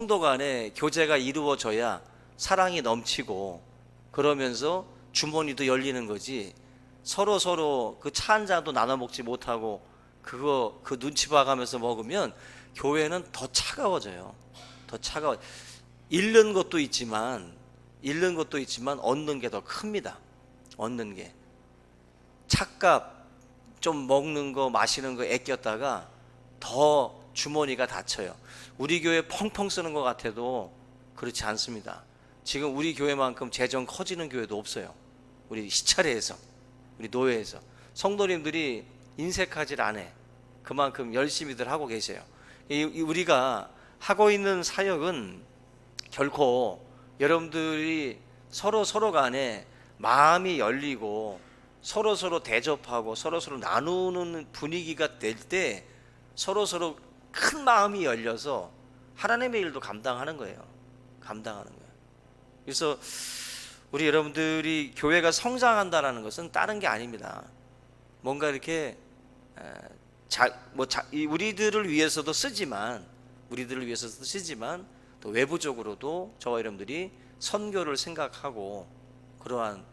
성도 간에 교제가 이루어져야 사랑이 넘치고 그러면서 주머니도 열리는 거지. 서로 그 차 한 잔도 나눠 먹지 못하고 그 눈치 봐가면서 먹으면 교회는 더 차가워져요. 더 차가워. 잃는 것도 있지만 얻는 게 더 큽니다. 얻는 게 찻값 좀 먹는 거 마시는 거 아꼈다가 더 주머니가 다쳐요. 우리 교회 펑펑 쓰는 것 같아도 그렇지 않습니다. 지금 우리 교회만큼 재정 커지는 교회도 없어요. 우리 시차례에서, 우리 노회에서 성도님들이 인색하질 않아. 그만큼 열심히들 하고 계세요. 우리가 하고 있는 사역은 결코 여러분들이 서로 간에 마음이 열리고 서로 대접하고 서로 나누는 분위기가 될 때 서로 큰 마음이 열려서 하나님의 일도 감당하는 거예요. 그래서 우리 여러분들이 교회가 성장한다는 것은 다른 게 아닙니다. 뭔가 이렇게 우리들을 위해서도 쓰지만 또 외부적으로도 저와 여러분들이 선교를 생각하고 그러한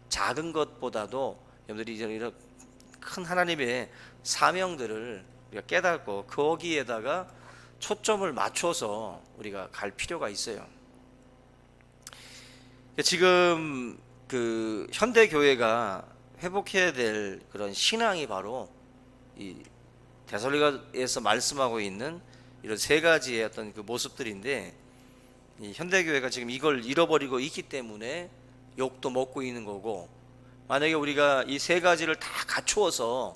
작은 것보다도 여러분들이 이런 큰 하나님의 사명들을 우리가 깨닫고 거기에다가 초점을 맞춰서 우리가 갈 필요가 있어요. 지금 그 현대 교회가 회복해야 될 그런 신앙이 바로 이 데살로니가에서 말씀하고 있는 이런 세 가지의 어떤 그 모습들인데, 이 현대 교회가 지금 이걸 잃어버리고 있기 때문에 욕도 먹고 있는 거고, 만약에 우리가 이 세 가지를 다 갖추어서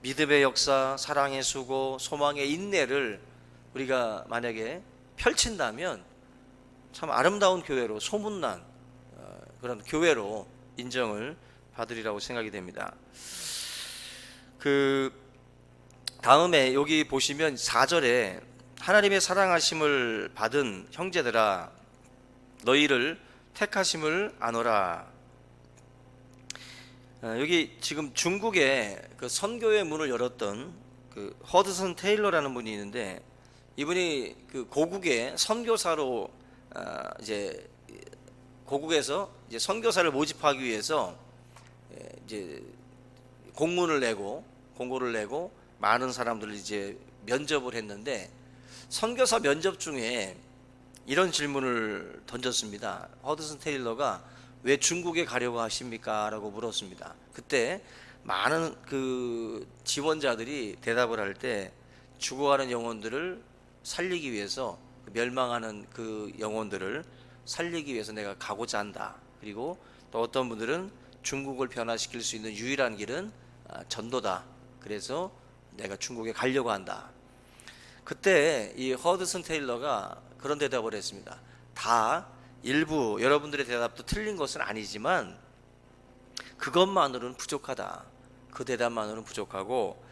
믿음의 역사, 사랑의 수고, 소망의 인내를 우리가 만약에 펼친다면 참 아름다운 교회로 소문난 그런 교회로 인정을 받으리라고 생각이 됩니다. 그 다음에 여기 보시면 4절에 하나님의 사랑하심을 받은 형제들아 너희를 택하심을 아노라. 여기 지금 중국에 그 선교의 문을 열었던 그 허드슨 테일러라는 분이 있는데, 이분이 그 고국의 선교사로 이제 고국에서 이제 선교사를 모집하기 위해서 이제 공고를 내고 많은 사람들을 이제 면접을 했는데, 선교사 면접 중에 이런 질문을 던졌습니다. 허드슨 테일러가 왜 중국에 가려고 하십니까? 라고 물었습니다. 그때 많은 그 지원자들이 대답을 할 때 죽어가는 영혼들을 살리기 위해서, 멸망하는 그 영혼들을 살리기 위해서 내가 가고자 한다. 그리고 또 어떤 분들은 중국을 변화시킬 수 있는 유일한 길은 전도다. 그래서 내가 중국에 가려고 한다. 그때 이 허드슨 테일러가 그런 대답을 했습니다. 다 일부 여러분들의 대답도 틀린 것은 아니지만 그것만으로는 부족하다. 그 대답만으로는 부족하고,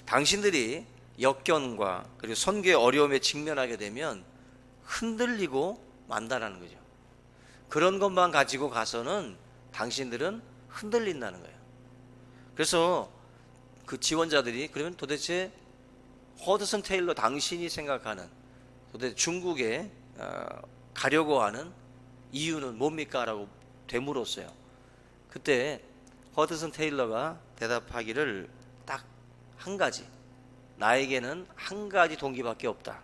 당신들이 역경과 그리고 선교의 어려움에 직면하게 되면 흔들리고 만다라는 거죠. 그런 것만 가지고 가서는 당신들은 흔들린다는 거예요. 그래서 그 지원자들이 그러면 도대체 허드슨 테일러 당신이 생각하는 도대체 중국에 가려고 하는 이유는 뭡니까? 라고 되물었어요. 그때 허드슨 테일러가 대답하기를 딱 한 가지, 나에게는 한 가지 동기밖에 없다.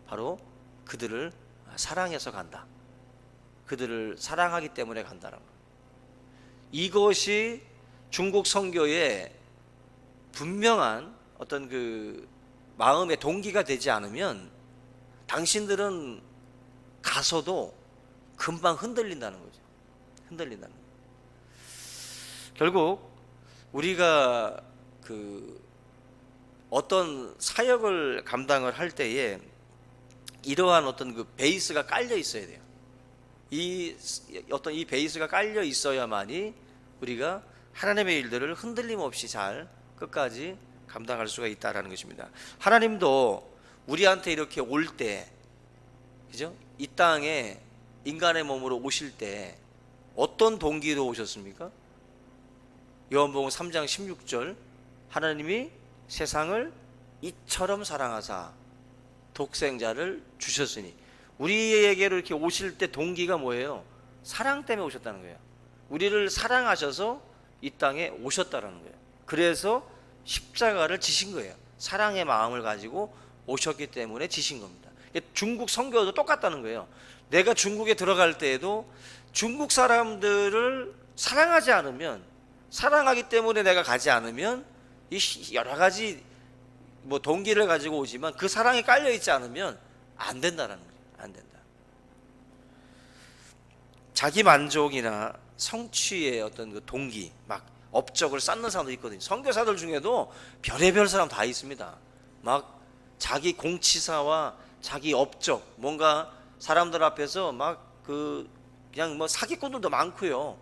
바로 그들을 사랑해서 간다. 그들을 사랑하기 때문에 간다는 것. 이것이 중국 선교의 분명한 어떤 그 마음의 동기가 되지 않으면 당신들은 가서도 금방 흔들린다는 거죠. 결국 우리가 그 어떤 사역을 감당을 할 때에 이러한 어떤 그 베이스가 깔려 있어야 돼요. 이 베이스가 깔려 있어야만이 우리가 하나님의 일들을 흔들림 없이 잘 끝까지 감당할 수가 있다라는 것입니다. 하나님도 우리한테 이렇게 올 때, 그죠? 이 땅에 인간의 몸으로 오실 때 어떤 동기로 오셨습니까? 요한복음 3장 16절, 하나님이 세상을 이처럼 사랑하사 독생자를 주셨으니 우리에게로 이렇게 오실 때 동기가 뭐예요? 사랑 때문에 오셨다는 거예요. 우리를 사랑하셔서 이 땅에 오셨다는 거예요. 그래서 십자가를 지신 거예요. 사랑의 마음을 가지고 오셨기 때문에 지신 겁니다. 중국 선교도 똑같다는 거예요. 내가 중국에 들어갈 때에도 중국 사람들을 사랑하지 않으면, 사랑하기 때문에 내가 가지 않으면 이 여러 가지 뭐 동기를 가지고 오지만 그 사랑이 깔려 있지 않으면 안 된다라는 거예요. 안 된다. 자기 만족이나 성취의 어떤 그 동기, 막 업적을 쌓는 사람도 있거든요. 선교사들 중에도 별의별 사람 다 있습니다. 막 자기 공치사와 자기 업적, 뭔가 사람들 앞에서 막 그냥 뭐 사기꾼들도 많고요.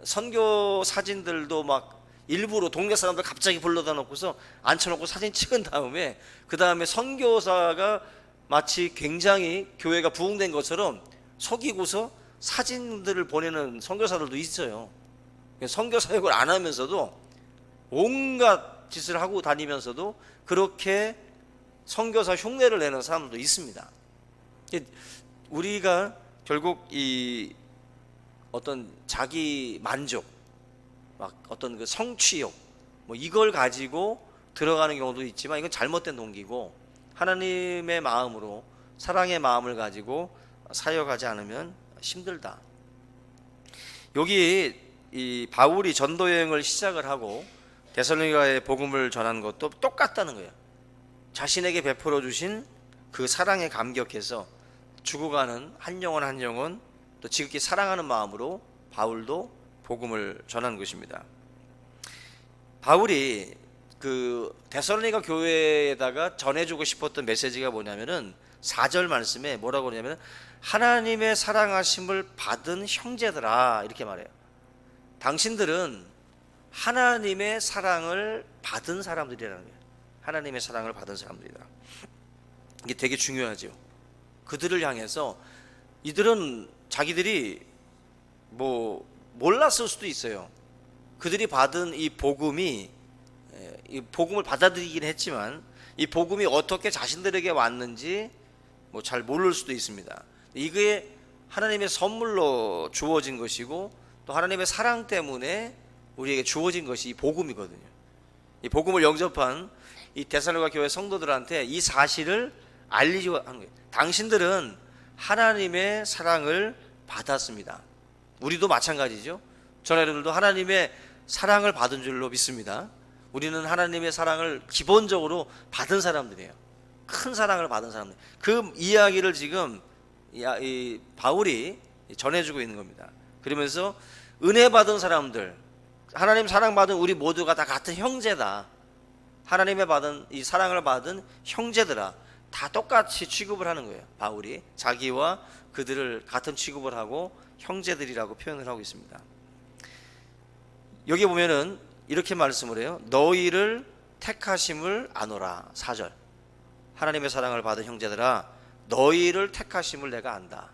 선교 사진들도 막 일부러 동네 사람들 갑자기 불러다 놓고서 앉혀놓고 사진 찍은 다음에 그 다음에 선교사가 마치 굉장히 교회가 부흥된 것처럼 속이고서 사진들을 보내는 선교사들도 있어요. 선교 사역을 안 하면서도 온갖 짓을 하고 다니면서도 그렇게 선교사 흉내를 내는 사람들도 있습니다. 우리가 결국 이 어떤 자기 만족, 막 어떤 그 성취욕, 뭐 이걸 가지고 들어가는 경우도 있지만 이건 잘못된 동기고, 하나님의 마음으로 사랑의 마음을 가지고 사역하지 않으면 힘들다. 여기 이 바울이 전도 여행을 시작을 하고 데살로니가에 복음을 전한 것도 똑같다는 거예요. 자신에게 베풀어 주신 그 사랑에 감격해서 죽어가는 한 영혼 한 영혼 또 지극히 사랑하는 마음으로 바울도 복음을 전한 것입니다. 바울이 그 데살로니가 교회에다가 전해주고 싶었던 메시지가 뭐냐면은 4절 말씀에 뭐라고 그러냐면 하나님의 사랑하심을 받은 형제들아, 이렇게 말해요. 당신들은 하나님의 사랑을 받은 사람들이라는 거예요. 하나님의 사랑을 받은 사람들이다. 이게 되게 중요하죠. 그들을 향해서 이들은 자기들이 뭐 몰랐을 수도 있어요. 그들이 받은 이 복음이, 이 복음을 받아들이긴 했지만 이 복음이 어떻게 자신들에게 왔는지 뭐 잘 모를 수도 있습니다. 이게 하나님의 선물로 주어진 것이고 또 하나님의 사랑 때문에 우리에게 주어진 것이 이 복음이거든요. 이 복음을 영접한 이 데살로니가 교회 성도들한테 이 사실을 알리려고 하는 거예요. 당신들은 하나님의 사랑을 받았습니다. 우리도 마찬가지죠. 저희들도 하나님의 사랑을 받은 줄로 믿습니다. 우리는 하나님의 사랑을 기본적으로 받은 사람들이에요. 큰 사랑을 받은 사람들. 그 이야기를 지금 이 바울이 전해주고 있는 겁니다. 그러면서 은혜 받은 사람들, 하나님 사랑 받은 우리 모두가 다 같은 형제다. 하나님의 받은 이 사랑을 받은 형제들아, 다 똑같이 취급을 하는 거예요. 바울이 자기와 그들을 같은 취급을 하고 형제들이라고 표현을 하고 있습니다. 여기 보면은 이렇게 말씀을 해요. 너희를 택하심을 아노라. 4절. 하나님의 사랑을 받은 형제들아, 너희를 택하심을 내가 안다.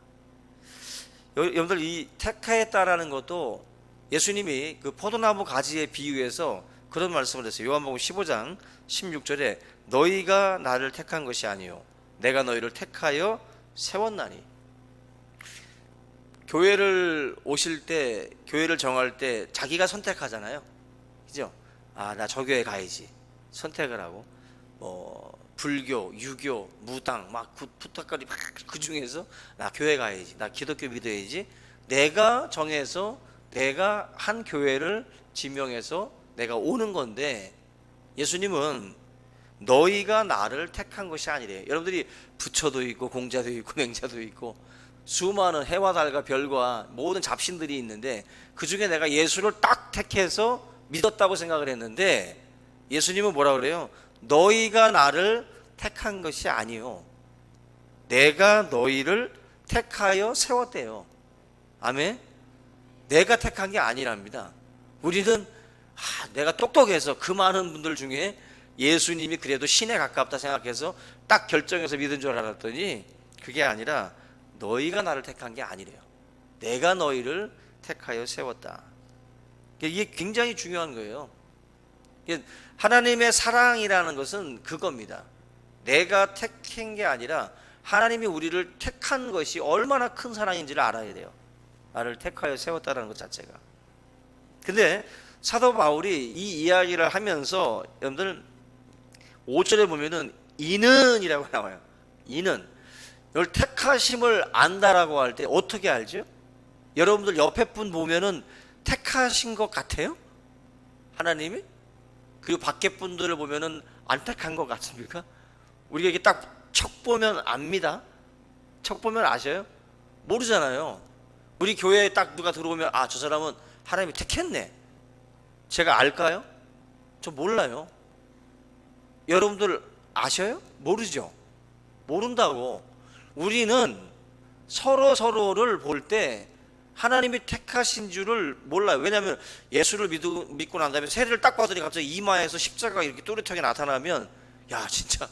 여러분들, 이 택하였다라는 것도 예수님이 그 포도나무 가지에 비유해서 그런 말씀을 했어요. 요한복음 15장 16절에 너희가 나를 택한 것이 아니요 내가 너희를 택하여 세웠나니. 교회를 오실 때, 교회를 정할 때 자기가 선택하잖아요. 그죠? 아, 나 저 교회 가야지. 선택을 하고 뭐 불교, 유교, 무당 막 부탁거리 막 그 중에서 나 교회 가야지. 나 기독교 믿어야지. 내가 정해서 내가 한 교회를 지명해서 내가 오는 건데, 예수님은 너희가 나를 택한 것이 아니래요. 여러분들이 부처도 있고 공자도 있고 맹자도 있고 수많은 해와 달과 별과 모든 잡신들이 있는데 그 중에 내가 예수를 딱 택해서 믿었다고 생각을 했는데, 예수님은 뭐라 그래요? 너희가 나를 택한 것이 아니요 내가 너희를 택하여 세웠대요. 아멘. 내가 택한 게 아니랍니다. 우리는 내가 똑똑해서 그 많은 분들 중에 예수님이 그래도 신에 가깝다 생각해서 딱 결정해서 믿은 줄 알았더니 그게 아니라 너희가 나를 택한 게 아니래요. 내가 너희를 택하여 세웠다. 이게 굉장히 중요한 거예요. 하나님의 사랑이라는 것은 그겁니다. 내가 택한 게 아니라 하나님이 우리를 택한 것이 얼마나 큰 사랑인지를 알아야 돼요. 나를 택하여 세웠다는 것 자체가. 근데 사도 바울이 이 이야기를 하면서 여러분들 5절에 보면은 이는이라고 나와요. 이는. 이걸 택하심을 안다라고 할 때 어떻게 알죠? 여러분들 옆에 분 보면은 택하신 것 같아요? 하나님이? 그리고 밖에 분들을 보면은 안 택한 것 같습니까? 우리가 이게 딱 척 보면 압니다. 척 보면 아셔요? 모르잖아요. 우리 교회에 딱 누가 들어오면 아, 저 사람은 하나님이 택했네. 제가 알까요? 저 몰라요. 여러분들 아셔요? 모르죠. 모른다고. 우리는 서로를 볼 때 하나님이 택하신 줄을 몰라요. 왜냐하면 예수를 믿고 난 다음에 세례를 딱 받으니 갑자기 이마에서 십자가가 이렇게 또렷하게 나타나면 야, 진짜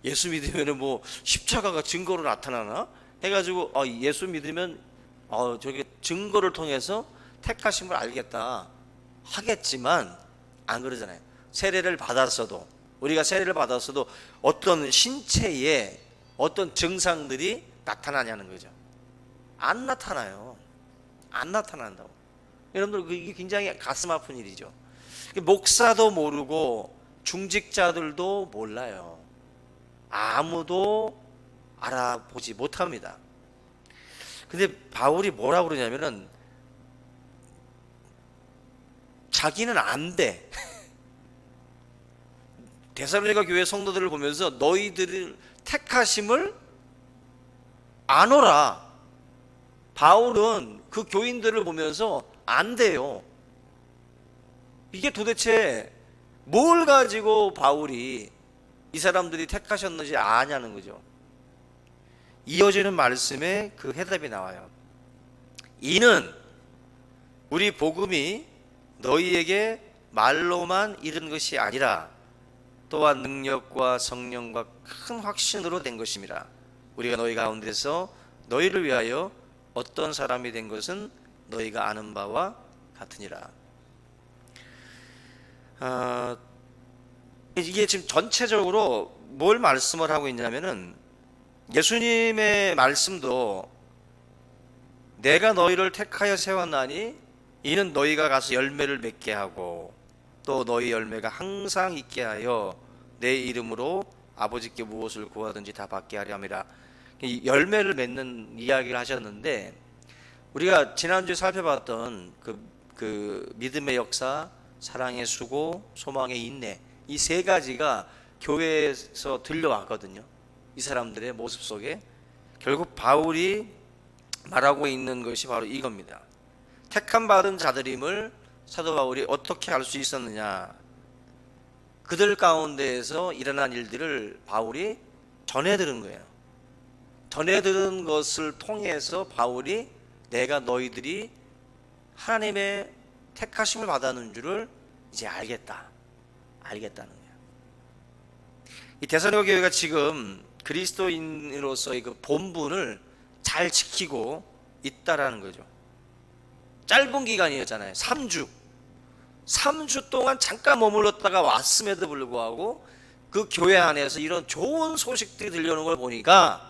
예수 믿으면 뭐 십자가가 증거로 나타나나? 해가지고 예수 믿으면 저게 증거를 통해서 택하심을 알겠다 하겠지만 안 그러잖아요. 세례를 받았어도, 우리가 세례를 받았어도 어떤 신체에 어떤 증상들이 나타나냐는 거죠. 안 나타나요. 안 나타난다고. 여러분들 이게 굉장히 가슴 아픈 일이죠. 목사도 모르고 중직자들도 몰라요. 아무도 알아보지 못합니다. 근데 바울이 뭐라고 그러냐면은 자기는 안 돼. 데살로니가 교회 성도들을 보면서 너희들을 택하심을 아노라. 바울은 그 교인들을 보면서 안 돼요. 이게 도대체 뭘 가지고 바울이 이 사람들이 택하셨는지 아냐는 거죠. 이어지는 말씀에 그 해답이 나와요. 이는 우리 복음이 너희에게 말로만 이른 것이 아니라 또한 능력과 성령과 큰 확신으로 된 것입니다. 우리가 너희 가운데서 너희를 위하여 어떤 사람이 된 것은 너희가 아는 바와 같으니라. 이게 지금 전체적으로 뭘 말씀을 하고 있냐면은 예수님의 말씀도 내가 너희를 택하여 세웠나니 이는 너희가 가서 열매를 맺게 하고 또 너희 열매가 항상 있게 하여 내 이름으로 아버지께 무엇을 구하든지 다 받게 하려 함이라. 열매를 맺는 이야기를 하셨는데 우리가 지난주에 살펴봤던 그 믿음의 역사, 사랑의 수고, 소망의 인내, 이 세 가지가 교회에서 들려왔거든요. 이 사람들의 모습 속에 결국 바울이 말하고 있는 것이 바로 이겁니다. 택함 받은 자들임을 사도 바울이 어떻게 알 수 있었느냐? 그들 가운데에서 일어난 일들을 바울이 전해 들은 거예요. 전해 들은 것을 통해서 바울이 내가 너희들이 하나님의 택하심을 받았는 줄을 이제 알겠다는 거예요. 이 데살로니가 교회가 지금 그리스도인으로서의 그 본분을 잘 지키고 있다라는 거죠. 짧은 기간이었잖아요. 3주 동안 잠깐 머물렀다가 왔음에도 불구하고 그 교회 안에서 이런 좋은 소식들이 들려오는 걸 보니까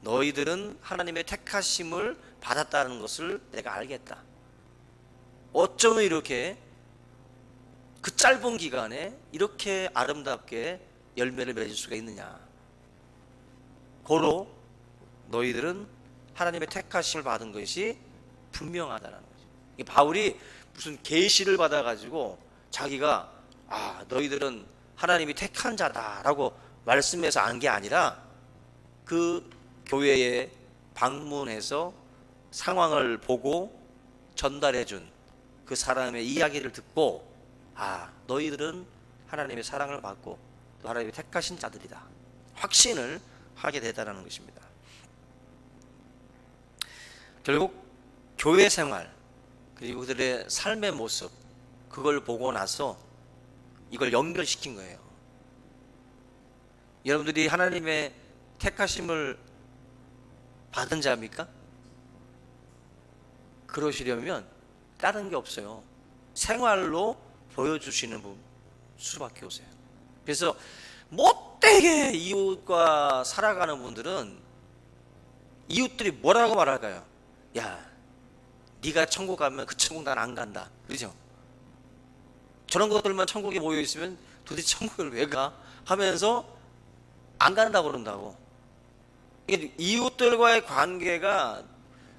너희들은 하나님의 택하심을 받았다는 것을 내가 알겠다. 어쩌면 이렇게 그 짧은 기간에 이렇게 아름답게 열매를 맺을 수가 있느냐. 고로 너희들은 하나님의 택하심을 받은 것이 분명하다는 거죠. 바울이 무슨 계시를 받아가지고 자기가 너희들은 하나님이 택한 자다라고 말씀해서 안 게 아니라 그 교회에 방문해서 상황을 보고 전달해준 그 사람의 이야기를 듣고 너희들은 하나님의 사랑을 받고 또 하나님의 택하신 자들이다 확신을 하게 되다라는 것입니다. 결국 교회 생활 그리고 그들의 삶의 모습 그걸 보고 나서 이걸 연결시킨 거예요. 여러분들이 하나님의 택하심을 받은 자입니까? 그러시려면 다른 게 없어요. 생활로 보여주시는 수밖에 없어요. 그래서 못되게 이웃과 살아가는 분들은 이웃들이 뭐라고 말할까요? 야, 네가 천국 가면 그 천국 난 안 간다. 그렇죠? 저런 것들만 천국에 모여 있으면 도대체 천국을 왜 가? 하면서 안 간다고 그런다고. 이게 이웃들과의 관계가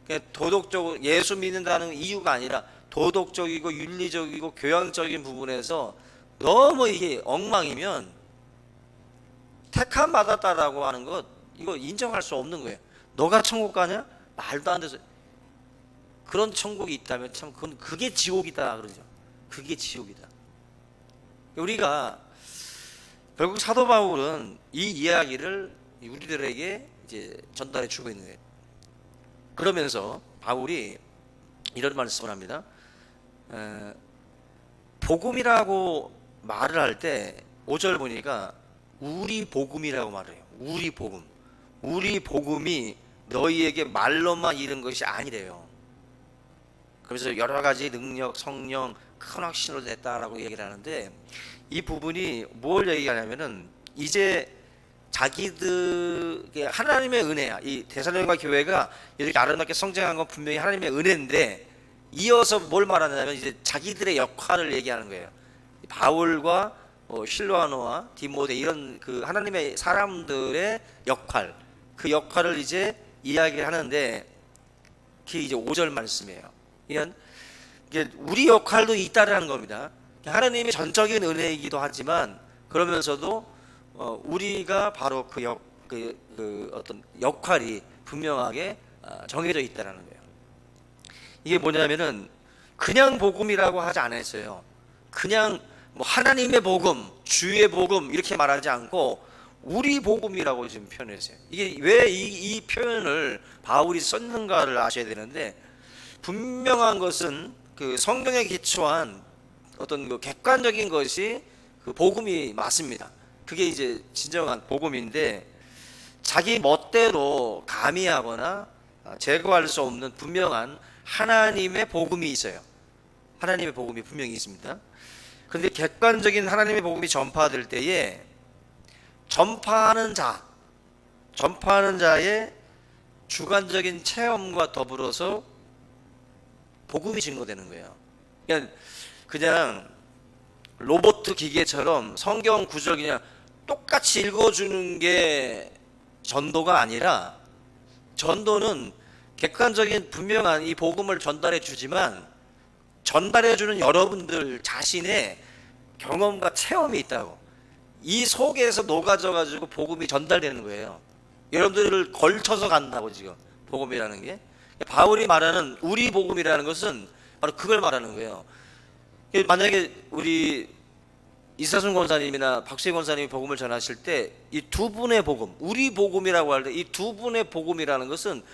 그냥 도덕적으로 예수 믿는다는 이유가 아니라 도덕적이고 윤리적이고 교양적인 부분에서 너무 이게 엉망이면 택함 받았다라고 하는 것 이거 인정할 수 없는 거예요. 너가 천국 가냐? 말도 안 돼서. 그런 천국이 있다면 참 그게 지옥이다 그러죠. 그게 지옥이다. 우리가 결국 사도 바울은 이 이야기를 우리들에게 이제 전달해 주고 있는 거예요. 그러면서 바울이 이런 말씀을 합니다. 복음이라고 말을 할 때 5절 보니까 우리 복음이라고 말해요. 우리 복음. 우리 복음이 너희에게 말로만 이른 것이 아니래요. 그래서 여러 가지 능력, 성령, 큰 확신으로 됐다라고 얘기를 하는데 이 부분이 뭘 얘기하냐면은 이제 자기들 하나님의 은혜야. 이 데살로니가 교회가 이렇게 아름답게 성장한 건 분명히 하나님의 은혜인데 이어서 뭘 말하냐면 이제 자기들의 역할을 얘기하는 거예요. 바울과 실로아노와 디모데 이런 그 하나님의 사람들의 역할, 그 역할을 이제 이야기를 하는데 그게 이제 5절 말씀이에요. 이게 우리 역할도 있다라는 겁니다. 하나님의 전적인 은혜이기도 하지만 그러면서도 우리가 바로 그 어떤 역할이 분명하게 정해져 있다라는 거예요. 이게 뭐냐면은 그냥 복음이라고 하지 않았어요. 그냥 뭐 하나님의 복음, 주의 복음 이렇게 말하지 않고 우리 복음이라고 지금 표현했어요. 이게 왜 이 표현을 바울이 썼는가를 아셔야 되는데 분명한 것은 그 성경에 기초한 어떤 그 객관적인 것이 그 복음이 맞습니다. 그게 이제 진정한 복음인데 자기 멋대로 가미하거나 제거할 수 없는 분명한 하나님의 복음이 있어요. 하나님의 복음이 분명히 있습니다. 그런데 객관적인 하나님의 복음이 전파될 때에 전파하는 자의 주관적인 체험과 더불어서 복음이 증거되는 거예요. 그냥 로봇 기계처럼 성경 구절 그냥 똑같이 읽어주는 게 전도가 아니라 전도는 객관적인 분명한 이 복음을 전달해 주지만 전달해 주는 여러분들 자신의 경험과 체험이 있다고. 이 속에서 녹아져 가지고 복음이 전달되는 거예요. 여러분들을 걸쳐서 간다고 지금 복음이라는 게. 바울이 말하는 우리 복음이라는 것은 바로 그걸 말하는 거예요. 만약에 우리 이사순 권사님이나 박수희 권사님이 복음을 전하실 때 이 두 분의 복음, 우리 복음이라고 할 때 이 두 분의 복음이라는 것은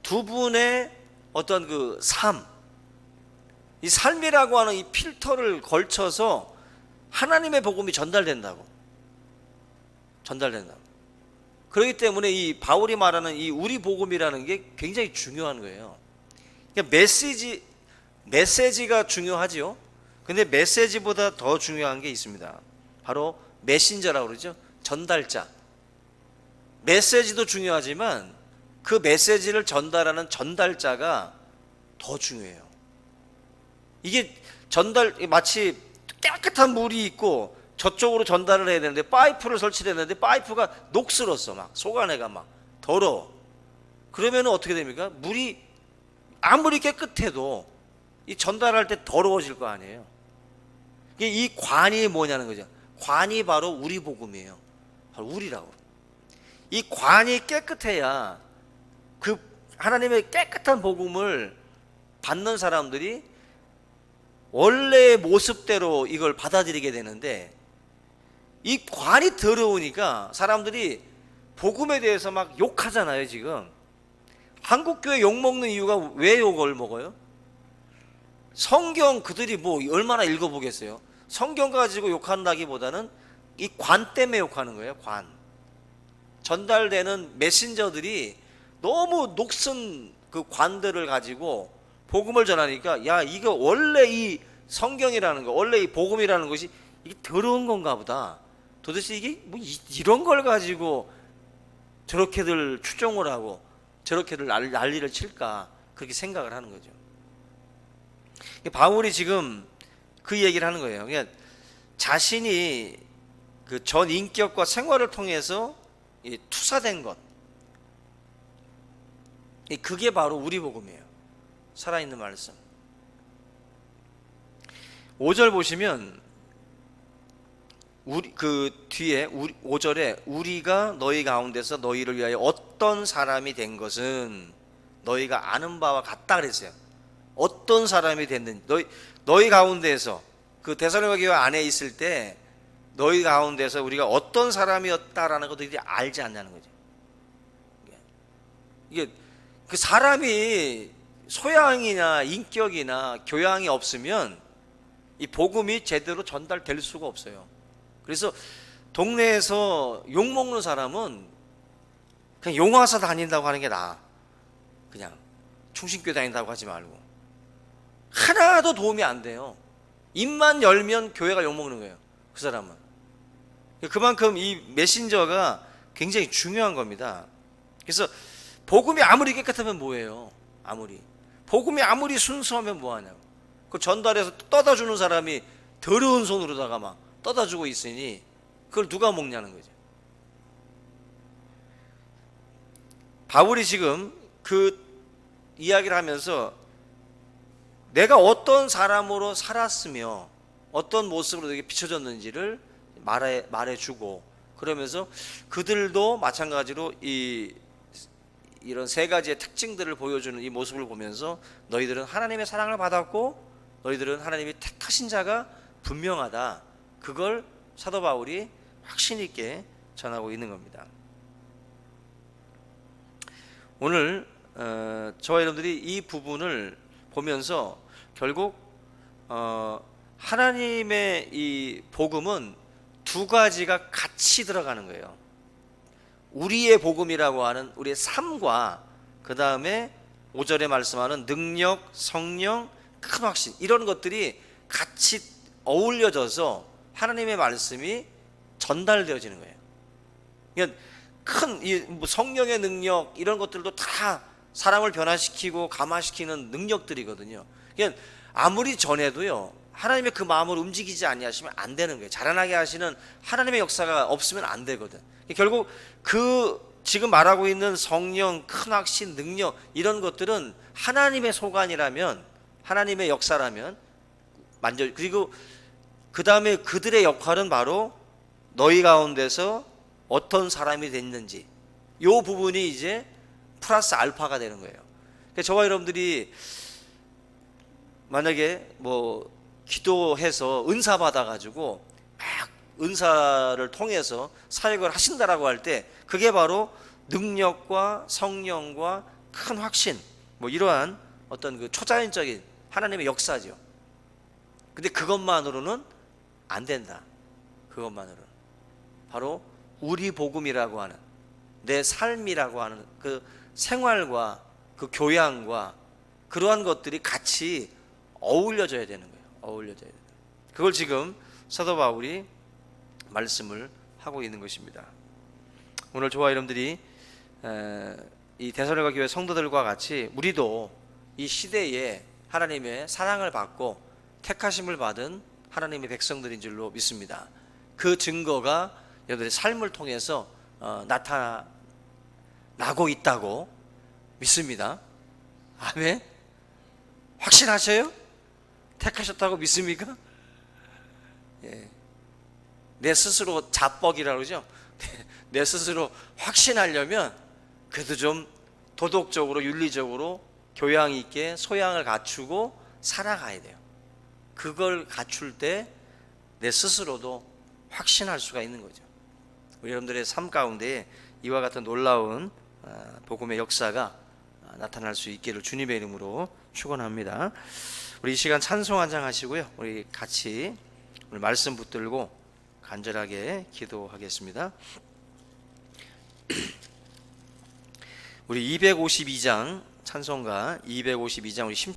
두 분의 어떤 그 삶, 이 삶이라고 하는 이 필터를 걸쳐서 하나님의 복음이 전달된다고. 그렇기 때문에 이 바울이 말하는 이 우리 복음이라는 게 굉장히 중요한 거예요. 그러니까 메시지가 중요하지요. 근데 메시지보다 더 중요한 게 있습니다. 바로 메신저라고 그러죠. 전달자. 메시지도 중요하지만 그 메시지를 전달하는 전달자가 더 중요해요. 이게 마치 깨끗한 물이 있고 저쪽으로 전달을 해야 되는데 파이프를 설치했는데 파이프가 녹슬었어. 막 속안에가 막 더러워. 그러면 어떻게 됩니까? 물이 아무리 깨끗해도 이 전달할 때 더러워질 거 아니에요. 이 관이 뭐냐는 거죠. 관이 바로 우리 복음이에요. 바로 우리라고. 이 관이 깨끗해야 그 하나님의 깨끗한 복음을 받는 사람들이 원래의 모습대로 이걸 받아들이게 되는데 이 관이 더러우니까 사람들이 복음에 대해서 막 욕하잖아요. 지금 한국교회 욕먹는 이유가 왜 욕을 먹어요? 성경 그들이 뭐 얼마나 읽어보겠어요? 성경 가지고 욕한다기보다는 이 관 때문에 욕하는 거예요. 관. 전달되는 메신저들이 너무 녹슨 그 관들을 가지고 복음을 전하니까 야 이거 원래 이 성경이라는 거, 원래 이 복음이라는 것이 이게 더러운 건가 보다. 도대체 이게 뭐 이런 걸 가지고 저렇게들 추종을 하고 저렇게들 난리를 칠까 그렇게 생각을 하는 거죠. 바울이 지금 그 얘기를 하는 거예요. 그러니까 자신이 그 전 인격과 생활을 통해서 투사된 것, 그게 바로 우리 복음이에요. 살아있는 말씀. 5절 보시면 우리 그 뒤에 5절에 우리가 너희 가운데서 너희를 위하여 어떤 사람이 된 것은 너희가 아는 바와 같다 그랬어요. 어떤 사람이 됐는지 너희 가운데에서 그 데살로니가 교회 안에 있을 때 너희 가운데서 우리가 어떤 사람이었다라는 것도 이제 알지 않냐는 거죠. 이게 그 사람이 소양이나 인격이나 교양이 없으면 이 복음이 제대로 전달될 수가 없어요. 그래서 동네에서 욕먹는 사람은 그냥 용화사 다닌다고 하는 게 나아. 그냥 충신교회 다닌다고 하지 말고. 하나도 도움이 안 돼요. 입만 열면 교회가 욕먹는 거예요. 그 사람은. 그만큼 이 메신저가 굉장히 중요한 겁니다. 그래서 복음이 아무리 깨끗하면 뭐예요? 복음이 아무리 순수하면 뭐하냐고. 그 전달해서 떠다 주는 사람이 더러운 손으로다가 막 떠다 주고 있으니 그걸 누가 먹냐는 거죠. 바울이 지금 그 이야기를 하면서 내가 어떤 사람으로 살았으며 어떤 모습으로 내게 비춰졌는지를 말해주고, 그러면서 그들도 마찬가지로 이런 세 가지의 특징들을 보여주는 이 모습을 보면서 너희들은 하나님의 사랑을 받았고 너희들은 하나님이 택하신 자가 분명하다, 그걸 사도 바울이 확신 있게 전하고 있는 겁니다. 오늘 저와 여러분들이 이 부분을 보면서 결국 하나님의 이 복음은 두 가지가 같이 들어가는 거예요. 우리의 복음이라고 하는 우리의 삶과 그 다음에 5절에 말씀하는 능력, 성령, 큰 확신, 이런 것들이 같이 어울려져서 하나님의 말씀이 전달되어지는 거예요. 그러니까 큰 성령의 능력 이런 것들도 다 사람을 변화시키고 감화시키는 능력들이거든요. 그러니까 아무리 전해도요, 하나님의 그 마음을 움직이지 아니하시면 안 되는 거예요. 자라나게 하시는 하나님의 역사가 없으면 안 되거든. 결국 그 지금 말하고 있는 성령, 큰 확신, 능력 이런 것들은 하나님의 소관이라면, 하나님의 역사라면 그리고 그 다음에 그들의 역할은 바로 너희 가운데서 어떤 사람이 됐는지, 이 부분이 이제 플러스 알파가 되는 거예요. 저와 여러분들이 만약에 기도해서 은사 받아가지고 막 은사를 통해서 사역을 하신다라고 할 때 그게 바로 능력과 성령과 큰 확신, 이러한 어떤 그 초자연적인 하나님의 역사죠. 근데 그것만으로는 안 된다. 그것만으로는 바로 우리 복음이라고 하는, 내 삶이라고 하는 그 생활과 그 교양과 그러한 것들이 같이 어울려져야 되는 거예요. 어울려져야 돼요. 그걸 지금 사도 바울이 말씀을 하고 있는 것입니다. 오늘 저와 여러분들이 이 데살로니가 교회 성도들과 같이 우리도 이 시대에 하나님의 사랑을 받고 택하심을 받은 하나님의 백성들인 줄로 믿습니다. 그 증거가 여러분들의 삶을 통해서 나타나고 있다고 믿습니다. 아멘. 확신하셔요? 택하셨다고 믿습니까? 예. 내 스스로 자뻑이라고 그러죠. 내 스스로 확신하려면 그래도 좀 도덕적으로 윤리적으로 교양 있게 소양을 갖추고 살아가야 돼요. 그걸 갖출 때 내 스스로도 확신할 수가 있는 거죠. 우리 여러분들의 삶 가운데 이와 같은 놀라운 복음의 역사가 나타날 수 있기를 주님의 이름으로 축원합니다. 우리 이 시간 찬송 한 장 하시고요, 우리 같이 오늘 말씀 붙들고 간절하게 기도하겠습니다. 우리 252장 찬송가 252장 우리